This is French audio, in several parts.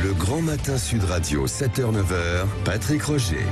Le Grand Matin Sud Radio, 7h-9h, Patrick Roger.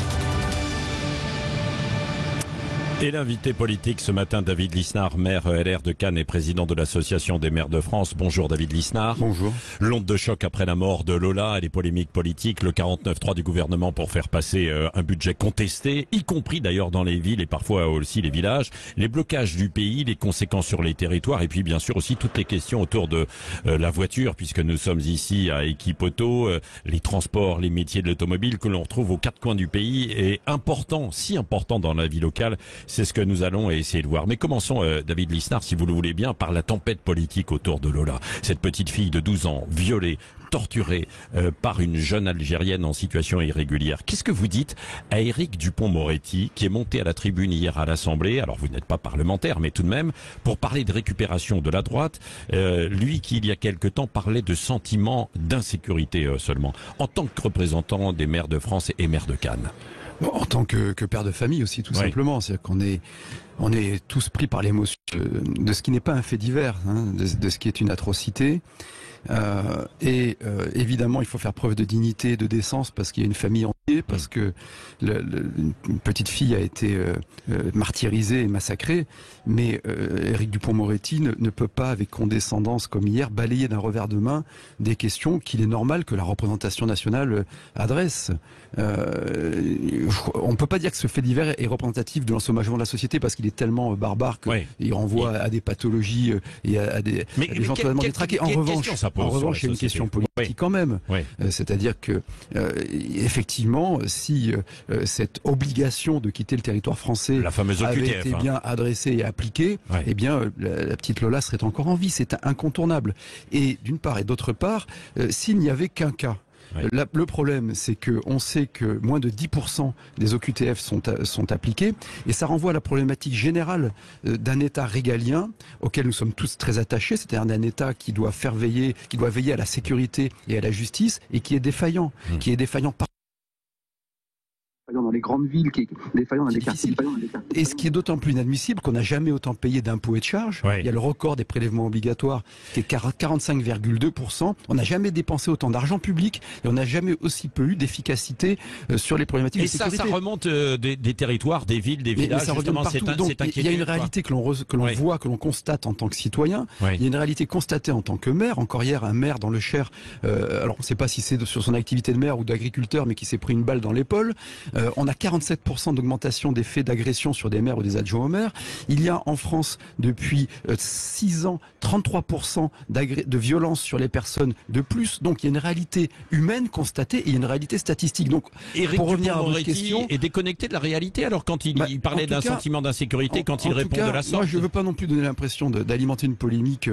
Et l'invité politique ce matin, David Lisnard, maire LR de Cannes et président de l'Association des maires de France. Bonjour David Lisnard. Bonjour. L'onde de choc après la mort de Lola et les polémiques politiques, le 49.3 du gouvernement pour faire passer un budget contesté, y compris d'ailleurs dans les villes et parfois aussi les villages, les blocages du pays, les conséquences sur les territoires et puis bien sûr aussi toutes les questions autour de la voiture, puisque nous sommes ici à Équipe-Auto, les transports, les métiers de l'automobile que l'on retrouve aux quatre coins du pays est important, si important dans la vie locale. C'est ce que nous allons essayer de voir. Mais commençons, David Lisnard, si vous le voulez bien, par la tempête politique autour de Lola. Cette petite fille de 12 ans, violée, torturée par une jeune Algérienne en situation irrégulière. Qu'est-ce que vous dites à Éric Dupond-Moretti, qui est monté à la tribune hier à l'Assemblée, alors vous n'êtes pas parlementaire, mais tout de même, pour parler de récupération de la droite, lui qui, il y a quelque temps, parlait de sentiment d'insécurité seulement, en tant que représentant des maires de France et maire de Cannes? Bon, en tant que père de famille aussi, tout simplement. C'est-à-dire qu'on est tous pris par l'émotion de ce qui n'est pas un fait divers, hein, de ce qui est une atrocité. Évidemment, il faut faire preuve de dignité et de décence parce qu'il y a une famille entière, parce que une petite fille a été martyrisée et massacrée. Mais Éric Dupond-Moretti ne peut pas, avec condescendance comme hier, balayer d'un revers de main des questions qu'il est normal que la représentation nationale adresse. On ne peut pas dire que ce fait divers est représentatif de l'ensauvagement de la société parce qu'il est tellement barbare qu'il renvoie à des pathologies et à des gens totalement détraqués. En revanche, il y a une question politique quand même. C'est-à-dire que, effectivement, si cette obligation de quitter le territoire français la fameuse avait OQTF, été bien adressée et appliquée, eh bien, la petite Lola serait encore en vie. C'est incontournable. Et d'une part et d'autre part, s'il n'y avait qu'un cas, le problème, c'est que on sait que moins de 10% des OQTF sont appliqués, et ça renvoie à la problématique générale d'un État régalien auquel nous sommes tous très attachés, c'est-à-dire d'un État qui doit veiller à la sécurité et à la justice, et qui est défaillant, dans les grandes villes, qui est défaillant dans les quartiers. Et ce qui est d'autant plus inadmissible qu'on n'a jamais autant payé d'impôts et de charges. Il y a le record des prélèvements obligatoires qui est 45,2%. On n'a jamais dépensé autant d'argent public et on n'a jamais aussi peu eu d'efficacité sur les problématiques de sécurité. Et ça remonte des territoires, des villes, des villages. Ça revient partout. Donc, il y a une réalité que l'on voit, que l'on constate en tant que citoyen. Il y a une réalité constatée en tant que maire. Encore hier, un maire dans le Cher, alors on ne sait pas si c'est sur son activité de maire ou d'agriculteur, mais qui s'est pris une balle dans l'épaule. On a 47% d'augmentation des faits d'agression sur des maires ou des adjoints au maire. Il y a en France, depuis 6 ans, 33% de violence sur les personnes de plus. Donc il y a une réalité humaine constatée et il y a une réalité statistique. Donc, pour revenir à votre question, est déconnecté de la réalité alors quand il parlait d'un sentiment d'insécurité, quand il répond de la sorte. Moi, je ne veux pas non plus donner l'impression d'alimenter une polémique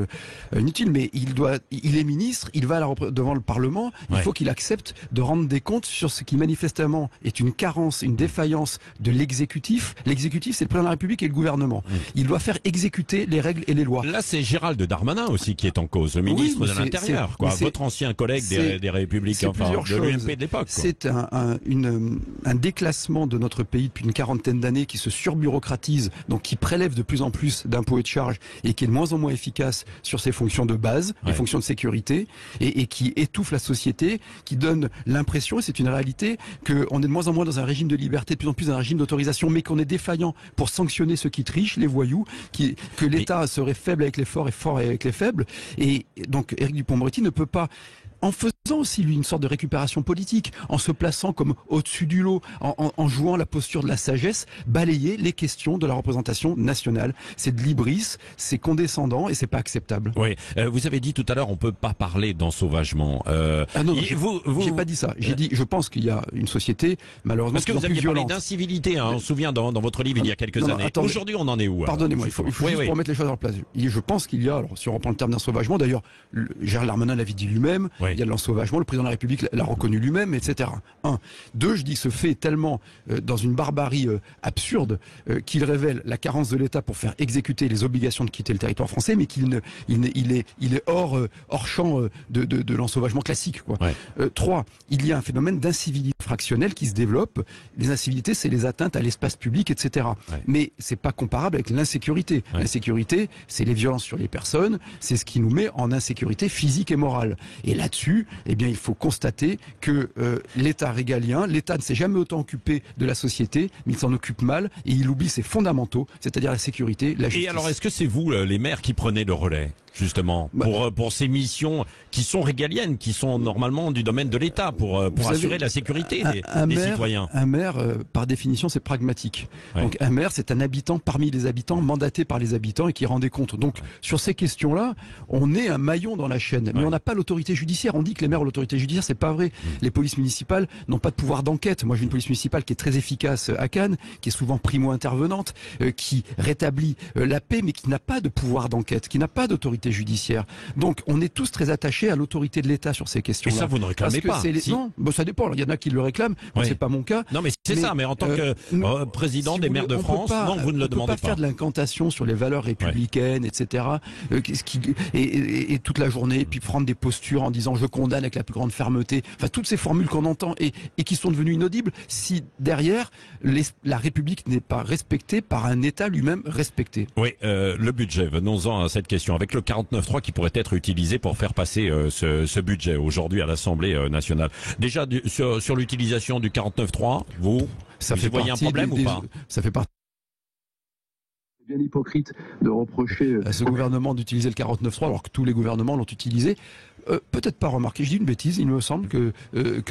inutile, mais il est ministre, il va devant le Parlement, il faut qu'il accepte de rendre des comptes sur ce qui manifestement est une une défaillance de l'exécutif. L'exécutif, c'est le président de la République et le gouvernement. Il doit faire exécuter les règles et les lois. Là, c'est Gérald Darmanin aussi qui est en cause, le ministre de l'Intérieur, votre ancien collègue des Républicains, de l'UMP de l'époque. C'est un déclassement de notre pays depuis une quarantaine d'années qui se surbureaucratise, donc qui prélève de plus en plus d'impôts et de charges et qui est de moins en moins efficace sur ses fonctions de base, les fonctions de sécurité, et qui étouffe la société, qui donne l'impression, et c'est une réalité, qu'on est de moins en moins dans un régime de liberté, de plus en plus dans un régime d'autorisation, mais qu'on est défaillant pour sanctionner ceux qui trichent, les voyous, que l'État serait faible avec les forts et fort avec les faibles. Et donc Éric Dupond-Moretti ne peut pas, en faisant aussi lui une sorte de récupération politique, en se plaçant comme au-dessus du lot, en jouant la posture de la sagesse, balayer les questions de la représentation nationale. C'est de l'hybris, c'est condescendant et c'est pas acceptable. Oui, vous avez dit tout à l'heure on peut pas parler d'ensauvagement. Non, j'ai pas dit ça. J'ai dit, je pense qu'il y a une société malheureusement parce que vous aviez parlé d'incivilité, on se souvient dans votre livre il y a quelques années. Aujourd'hui on en est où? Pardonnez-moi, il faut juste pour remettre les choses en place. Je pense qu'il y a, alors si on reprend le terme d'ensauvagement, d'ailleurs Gérald Darmanin l'avait dit lui-même, il y a de l'ensauvagement, le président de la République l'a reconnu lui-même, etc. 1. 2, je dis que ce fait est tellement dans une barbarie absurde qu'il révèle la carence de l'État pour faire exécuter les obligations de quitter le territoire français, mais qu'il est hors champ de l'ensauvagement classique. 3. Il y a un phénomène d'incivilité fractionnel qui se développe. Les incivilités, c'est les atteintes à l'espace public, etc. Ouais. Mais c'est pas comparable avec l'insécurité. Ouais. L'insécurité, c'est les violences sur les personnes, c'est ce qui nous met en insécurité physique et morale. Et là-dessus, eh bien, il faut constater que l'État régalien, l'État ne s'est jamais autant occupé de la société, mais il s'en occupe mal et il oublie ses fondamentaux, c'est-à-dire la sécurité, la justice. Et alors, est-ce que c'est vous, les maires, qui prenez le relais, justement, pour ces missions qui sont régaliennes, qui sont normalement du domaine de l'État, pour assurer la sécurité des citoyens? Un maire, par définition, c'est pragmatique. Ouais. Donc un maire, c'est un habitant parmi les habitants, mandaté par les habitants et qui rend des comptes. Donc sur ces questions-là, on est un maillon dans la chaîne, mais on n'a pas l'autorité judiciaire. On dit que les maires ont l'autorité judiciaire, c'est pas vrai. Les polices municipales n'ont pas de pouvoir d'enquête. Moi, j'ai une police municipale qui est très efficace à Cannes, qui est souvent primo-intervenante, qui rétablit la paix, mais qui n'a pas de pouvoir d'enquête, qui n'a pas d'autorité judiciaire. Donc on est tous très attachés à l'autorité de l'État sur ces Et questions-là. ça, vous ne réclamez pas? Si. Non, bon, ça dépend. Il y en a qui le réclament. Moi, c'est pas mon cas. Non, mais c'est ça. Mais en tant que président des maires de France, non, vous ne le demandez pas. On peut pas faire de l'incantation sur les valeurs républicaines, etc. Et toute la journée, puis prendre des postures en disant je condamne avec la plus grande fermeté. Enfin, toutes ces formules qu'on entend et qui sont devenues inaudibles si derrière la République n'est pas respectée par un État lui-même respecté. Oui, le budget. Venons-en à cette question. Avec le 49.3 qui pourrait être utilisé pour faire passer ce budget aujourd'hui à l'Assemblée nationale. Déjà sur l'utilisation du 49.3, vous voyez un problème ou pas? Ça fait partie. C'est bien hypocrite de reprocher à ce gouvernement d'utiliser le 49.3 alors que tous les gouvernements l'ont utilisé. Peut-être pas remarqué, je dis une bêtise, il me semble que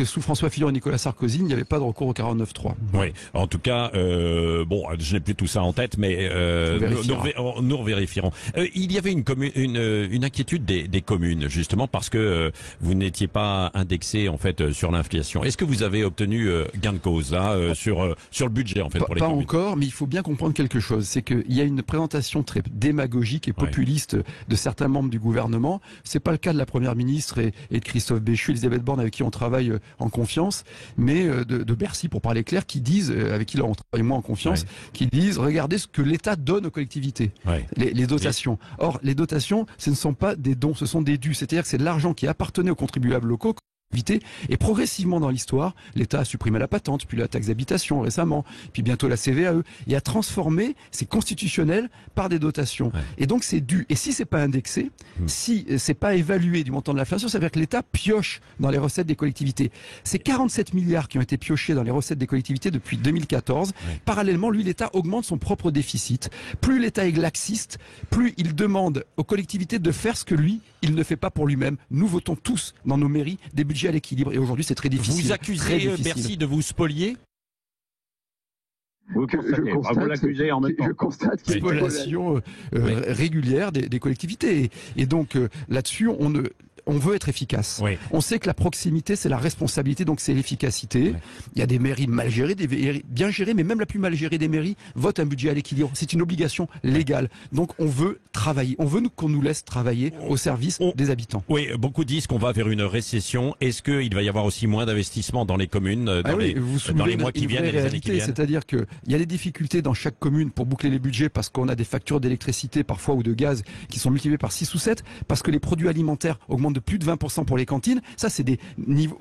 sous François Fillon et Nicolas Sarkozy, il n'y avait pas de recours au 49.3. Oui, en tout cas, bon, je n'ai plus tout ça en tête, mais nous revérifierons. Il y avait une inquiétude des communes, justement, parce que vous n'étiez pas indexé, en fait, sur l'inflation. Est-ce que vous avez obtenu gain de cause, là, sur le budget, en fait, pour les communes? Pas encore, mais il faut bien comprendre quelque chose, c'est qu'il y a une présentation très démagogique et populiste de certains membres du gouvernement. C'est pas le cas de la première ministre et de Christophe Béchu, Elisabeth Borne, avec qui on travaille en confiance, mais de Bercy, pour parler clair, qui disent, avec qui là on travaille moins en confiance, qui disent, regardez ce que l'État donne aux collectivités, les dotations. Or, les dotations, ce ne sont pas des dons, ce sont des dus, c'est-à-dire que c'est de l'argent qui appartenait aux contribuables locaux, et progressivement dans l'histoire, l'État a supprimé la patente, puis la taxe d'habitation récemment, puis bientôt la CVAE, et a transformé, c'est constitutionnel, par des dotations. Et donc c'est dû. Et si c'est pas indexé, si c'est pas évalué du montant de l'inflation, ça veut dire que l'État pioche dans les recettes des collectivités. C'est 47 milliards qui ont été piochés dans les recettes des collectivités depuis 2014. Parallèlement, lui, l'État augmente son propre déficit. Plus l'État est laxiste, plus il demande aux collectivités de faire ce que lui, il ne fait pas pour lui-même. Nous votons tous dans nos mairies des budgets à l'équilibre et aujourd'hui c'est très difficile. Vous accusez Bercy de vous spolier? Je l'accusez en même temps. Je constate qu'il y a une spoliation régulière des collectivités et donc là-dessus on veut être efficace. On sait que la proximité, c'est la responsabilité, donc c'est l'efficacité. Il y a des mairies mal gérées, des mairies bien gérées, mais même la plus mal gérée des mairies vote un budget à l'équilibre. C'est une obligation légale. Donc on veut travailler. On veut qu'on nous laisse travailler au service des habitants. Oui, beaucoup disent qu'on va vers une récession. Est-ce qu'il va y avoir aussi moins d'investissement dans les communes dans les mois qui viennent et les années qui viennent? C'est-à-dire qu'il y a des difficultés dans chaque commune pour boucler les budgets parce qu'on a des factures d'électricité parfois ou de gaz qui sont multipliées par 6 ou 7, parce que les produits alimentaires augmentent de plus de 20% pour les cantines. Ça, c'est des niveaux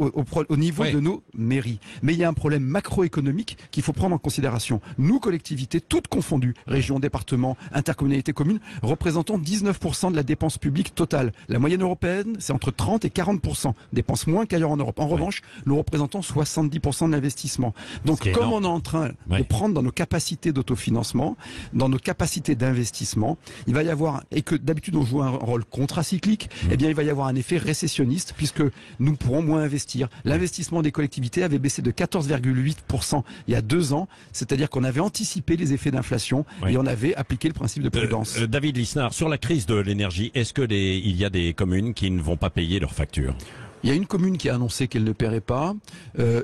au niveau de nos mairies. Mais il y a un problème macroéconomique qu'il faut prendre en considération. Nous, collectivités, toutes confondues, régions, départements, intercommunalités, communes, représentons 19% de la dépense publique totale. La moyenne européenne, c'est entre 30 et 40%. Dépenses moins qu'ailleurs en Europe. En revanche, nous représentons 70% de l'investissement. Donc, comme on est en train de prendre dans nos capacités d'autofinancement, dans nos capacités d'investissement, il va y avoir, et que d'habitude on joue un rôle contracyclique, eh bien il va y avoir un effet récessionniste puisque nous pourrons moins investir. L'investissement des collectivités avait baissé de 14,8% il y a 2 ans, c'est-à-dire qu'on avait anticipé les effets d'inflation et on avait appliqué le principe de prudence. David Lisnard, sur la crise de l'énergie, est-ce que il y a des communes qui ne vont pas payer leurs factures? Il y a une commune qui a annoncé qu'elle ne paierait pas,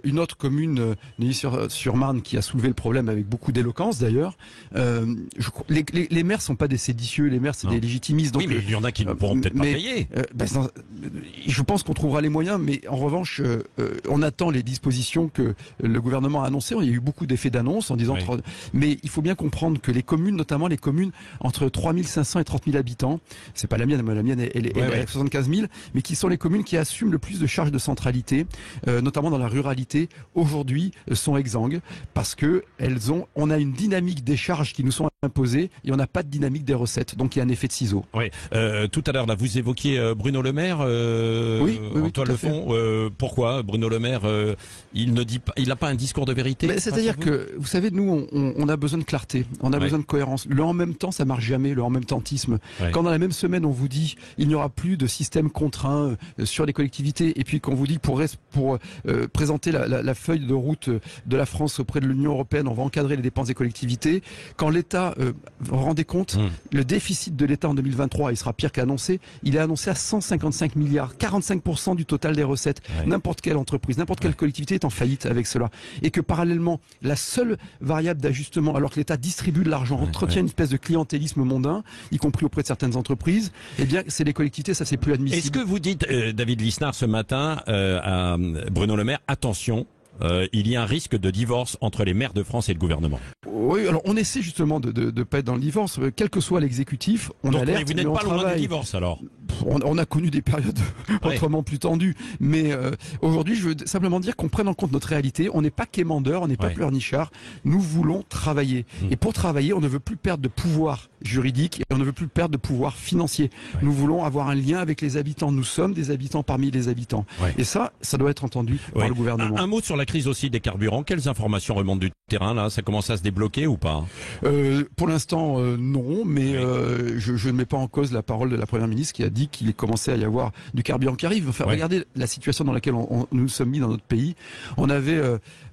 une autre commune, Neuilly-sur-Marne, qui a soulevé le problème avec beaucoup d'éloquence d'ailleurs. Les maires sont pas des séditieux, les maires c'est des légitimistes. Donc, oui, mais il y en a qui ne pourront peut-être pas payer. Je pense qu'on trouvera les moyens, mais en revanche, on attend les dispositions que le gouvernement a annoncées. Il y a eu beaucoup d'effets d'annonce en disant... Mais il faut bien comprendre que les communes, notamment les communes entre 3500 et 30 000 habitants, c'est pas la mienne, elle est à 75 000, mais qui sont les communes qui assument le plus plus de charges de centralité, notamment dans la ruralité, aujourd'hui sont exsangues parce que on a une dynamique des charges qui nous sont imposées et on n'a pas de dynamique des recettes. Donc il y a un effet de ciseau. Oui. Tout à l'heure, là, vous évoquiez Bruno Le Maire. Oui, Antoine Le Fond. Pourquoi Bruno Le Maire, il n'a pas un discours de vérité? C'est-à-dire que, vous savez, nous, on a besoin de clarté, on a besoin de cohérence. Le en même temps, ça marche jamais, le en même tentisme. Quand dans la même semaine, on vous dit il n'y aura plus de système contraint sur les collectivités, et puis qu'on vous dit pour présenter la feuille de route de la France auprès de l'Union européenne, on va encadrer les dépenses des collectivités. Quand l'État, vous vous rendez compte, le déficit de l'État en 2023, il sera pire qu'annoncé, il est annoncé à 155 milliards, 45% du total des recettes. N'importe quelle entreprise, n'importe quelle collectivité est en faillite avec cela. Et que parallèlement, la seule variable d'ajustement, alors que l'État distribue de l'argent, entretient une espèce de clientélisme mondain, y compris auprès de certaines entreprises, eh bien, c'est les collectivités, ça c'est plus admissible. Est-ce que vous dites, David Lisnard, ce matin, à Bruno Le Maire, attention, il y a un risque de divorce entre les maires de France et le gouvernement? Oui, alors on essaie justement de pas être dans le divorce, quel que soit l'exécutif, on alerte. Mais vous n'êtes pas loin du divorce alors? On a connu des périodes autrement plus tendues, mais aujourd'hui je veux simplement dire qu'on prenne en compte notre réalité. On n'est pas quémandeur, on n'est pas pleurnichard, nous voulons travailler. Et pour travailler, on ne veut plus perdre de pouvoir juridique et on ne veut plus perdre de pouvoir financier. Nous voulons avoir un lien avec les habitants, nous sommes des habitants parmi les habitants. Et ça doit être entendu par le gouvernement. Un mot sur la crise aussi des carburants, quelles informations remontent du terrain là? Ça commence à se débloquer ou pas? Pour l'instant non, mais je ne mets pas en cause la parole de la Première ministre qui a dit qu'il commençait à y avoir du carburant qui arrive. Enfin, regardez la situation dans laquelle nous sommes mis dans notre pays. On avait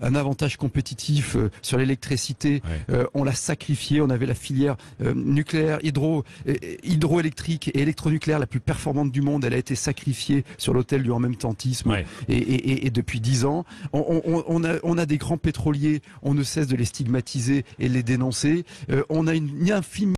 un avantage compétitif sur l'électricité, on l'a sacrifié, on avait la filière nucléaire, hydroélectrique et électronucléaire la plus performante du monde, elle a été sacrifiée sur l'autel du en même tentisme et depuis 10 ans. On a des grands pétroliers, on ne cesse de les stigmatiser et de les dénoncer. On a une infime.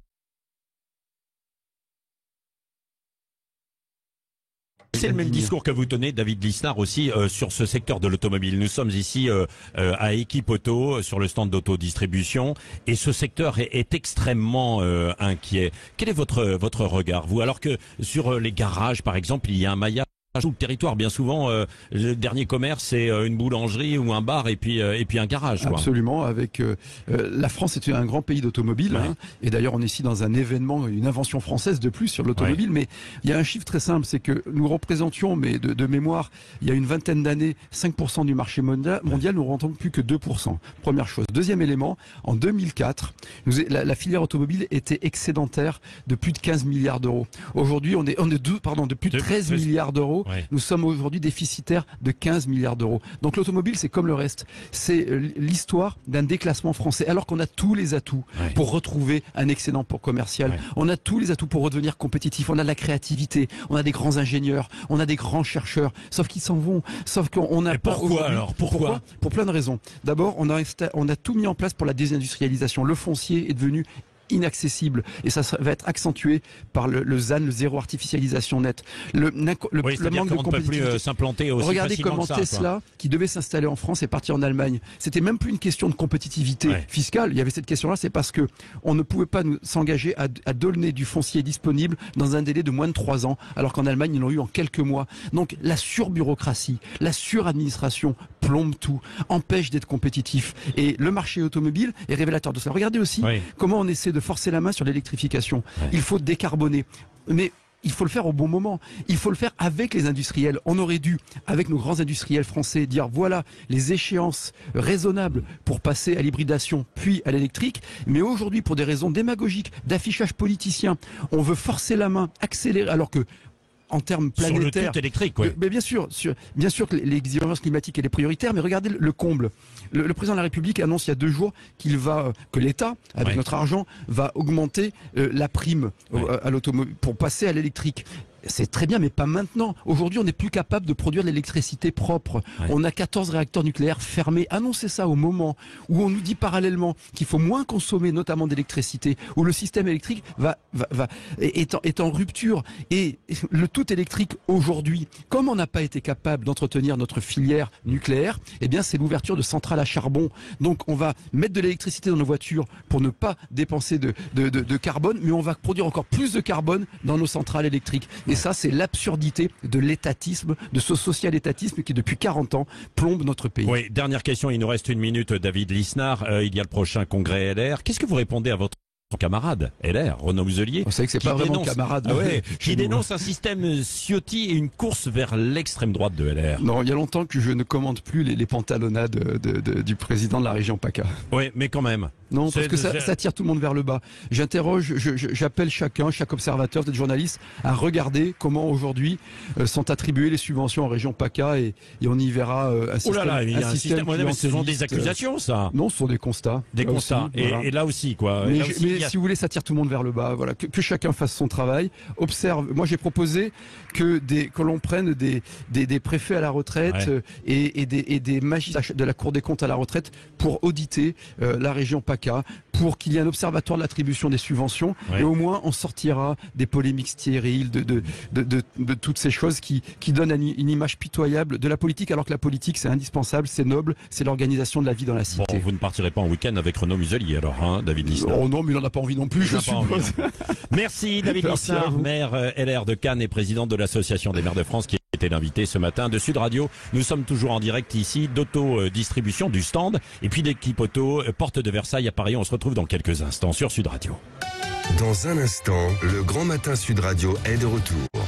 C'est le même discours que vous tenez, David Lisnard, aussi sur ce secteur de l'automobile. Nous sommes ici à Équipe Auto, sur le stand d'autodistribution, et ce secteur est extrêmement inquiet. Quel est votre regard, vous? Alors que sur les garages, par exemple, il y a un maillage tout le territoire, bien souvent, le dernier commerce, c'est une boulangerie ou un bar et puis un garage. Absolument. Avec la France est un grand pays d'automobile, et d'ailleurs on est ici dans un événement, une invention française de plus sur l'automobile. Mais il y a un chiffre très simple, c'est que nous représentions, mais de mémoire, il y a une vingtaine d'années, 5% du marché mondial, nous ne représentons plus que 2%. Première chose. Deuxième élément, en 2004, la filière automobile était excédentaire de plus de 15 milliards d'euros. Aujourd'hui, on est de plus de 13 milliards d'euros. Nous sommes aujourd'hui déficitaires de 15 milliards d'euros. Donc l'automobile, c'est comme le reste. C'est l'histoire d'un déclassement français, alors qu'on a tous les atouts pour retrouver un excédent commercial. On a tous les atouts pour redevenir compétitif. On a de la créativité, on a des grands ingénieurs, on a des grands chercheurs. Sauf qu'ils s'en vont. Sauf qu'on a pas. Pourquoi alors? Pourquoi? Pour plein de raisons. D'abord, on a tout mis en place pour la désindustrialisation. Le foncier est devenu inaccessible et ça va être accentué par le ZAN, le zéro artificialisation nette. Le manque de compétitivité. Peut plus s'implanter aussi. Regardez comment Tesla, qui devait s'installer en France, est parti en Allemagne. C'était même plus une question de compétitivité fiscale. Il y avait cette question-là, c'est parce que on ne pouvait pas s'engager à donner du foncier disponible dans un délai de moins de 3 ans, alors qu'en Allemagne ils l'ont eu en quelques mois. Donc la surbureaucratie, la suradministration plombe tout, empêche d'être compétitif. Et le marché automobile est révélateur de ça. Regardez aussi comment on essaie de forcer la main sur l'électrification. Il faut décarboner. Mais il faut le faire au bon moment. Il faut le faire avec les industriels. On aurait dû, avec nos grands industriels français, dire voilà les échéances raisonnables pour passer à l'hybridation puis à l'électrique. Mais aujourd'hui, pour des raisons démagogiques, d'affichage politicien, on veut forcer la main, accélérer, alors que en termes planétaires, sur le tout électrique, mais bien sûr que l'exigence climatique elle est prioritaire, mais regardez le comble. Le président de la République annonce il y a 2 jours que l'État, avec notre argent, va augmenter la prime à l'automobile pour passer à l'électrique. C'est très bien, mais pas maintenant. Aujourd'hui, on n'est plus capable de produire de l'électricité propre. On a 14 réacteurs nucléaires fermés. Annoncez ça au moment où on nous dit parallèlement qu'il faut moins consommer, notamment d'électricité, où le système électrique est en rupture. Et le tout électrique aujourd'hui, comme on n'a pas été capable d'entretenir notre filière nucléaire, eh bien, c'est l'ouverture de centrales à charbon. Donc, on va mettre de l'électricité dans nos voitures pour ne pas dépenser de carbone, mais on va produire encore plus de carbone dans nos centrales électriques. Et ça, c'est l'absurdité de l'étatisme, de ce social-étatisme qui, depuis 40 ans, plombe notre pays. Oui, dernière question, il nous reste 1 minute, David Lisnard. Il y a le prochain congrès LR. Qu'est-ce que vous répondez à votre camarade LR, Renaud Muselier? Vous savez que c'est pas vraiment camarade. Qui dénonce un système Ciotti et une course vers l'extrême droite de LR. Non, il y a longtemps que je ne commente plus les pantalonnades du président de la région PACA. Oui, mais quand même. Non, parce que ça tire tout le monde vers le bas. J'appelle chaque observateur, peut-être journaliste, à regarder comment aujourd'hui sont attribuées les subventions en région PACA et on y verra un système. Oh là là, il y a un système. Mais ce sont des accusations, ça. Non, ce sont des constats. Des constats. Aussi, voilà. Et là aussi, quoi. Mais, là aussi, si vous voulez, ça tire tout le monde vers le bas. Voilà, que chacun fasse son travail. Observe. Moi, j'ai proposé que l'on prenne des préfets à la retraite et des magistrats de la Cour des comptes à la retraite pour auditer la région PACA, pour qu'il y ait un observatoire de l'attribution des subventions, et au moins on sortira des polémiques stériles, de toutes ces choses qui donnent une image pitoyable de la politique, alors que la politique c'est indispensable, c'est noble, c'est l'organisation de la vie dans la cité. Bon, vous ne partirez pas en week-end avec Renaud Muselier alors, hein, David Lisnard? Oh non, mais il n'en a pas envie non plus, je suppose. Merci David Lisnard, maire LR de Cannes et président de l'Association des maires de France, qui était l'invité ce matin de Sud Radio. Nous sommes toujours en direct ici d'Auto-Distribution, du stand, et puis d'équipe auto, porte de Versailles à Paris. On se retrouve dans quelques instants sur Sud Radio. Dans un instant, le Grand Matin Sud Radio est de retour.